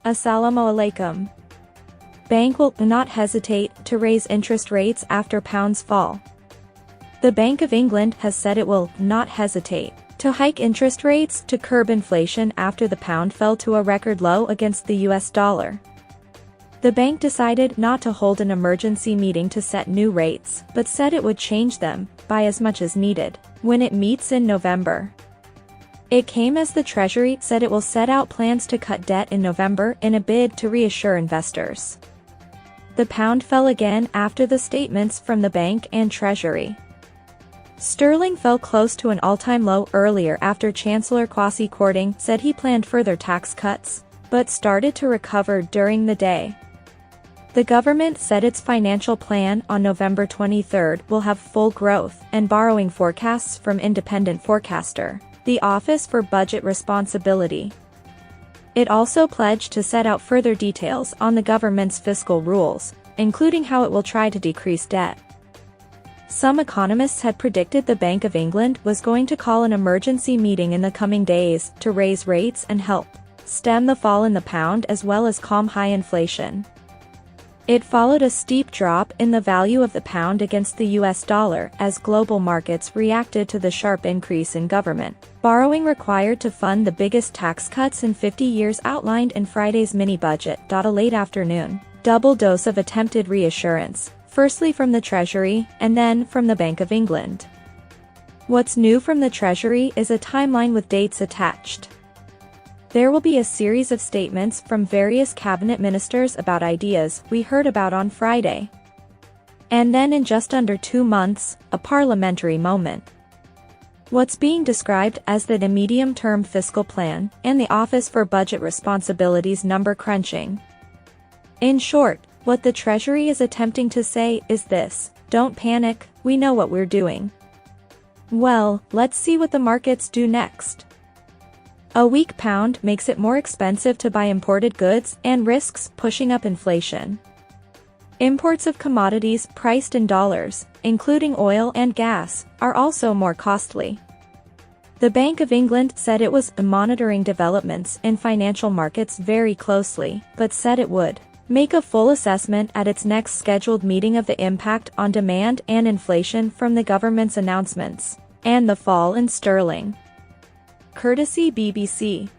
Assalamu alaikum. Bank will not hesitate to raise interest rates after pounds fall. The Bank of England has said it will not hesitate to hike interest rates to curb inflation after the pound fell to a record low against the US dollar. The bank decided not to hold an emergency meeting to set new rates, but said it would change them by as much as needed when it meets in November. It came as the Treasury said it will set out plans to cut debt in November in a bid to reassure investors. The pound fell again after the statements from the bank and Treasury. Sterling fell close to an all-time low earlier after Chancellor Kwasi Kwarteng said he planned further tax cuts, but started to recover during the day. The government said its financial plan on November 23 will have full growth and borrowing forecasts from independent forecaster, the Office for Budget Responsibility. It also pledged to set out further details on the government's fiscal rules, including how it will try to decrease debt. Some economists had predicted the Bank of England was going to call an emergency meeting in the coming days to raise rates and help stem the fall in the pound as well as calm high inflation. It followed a steep drop in the value of the pound against the US dollar as global markets reacted to the sharp increase in government borrowing required to fund the biggest tax cuts in 50 years outlined in Friday's mini-budget. A late afternoon double dose of attempted reassurance, firstly from the Treasury and then from the Bank of England. What's new from the Treasury is a timeline with dates attached. There will be a series of statements from various cabinet ministers about ideas we heard about on Friday. And then in just under 2 months, a parliamentary moment. What's being described as the medium-term fiscal plan and the Office for Budget Responsibility's number crunching. In short, what the Treasury is attempting to say is this: don't panic, we know what we're doing. Well, let's see what the markets do next. A weak pound makes it more expensive to buy imported goods and risks pushing up inflation. Imports of commodities priced in dollars, including oil and gas, are also more costly. The Bank of England said it was monitoring developments in financial markets very closely, but said it would make a full assessment at its next scheduled meeting of the impact on demand and inflation from the government's announcements and the fall in sterling. Courtesy BBC.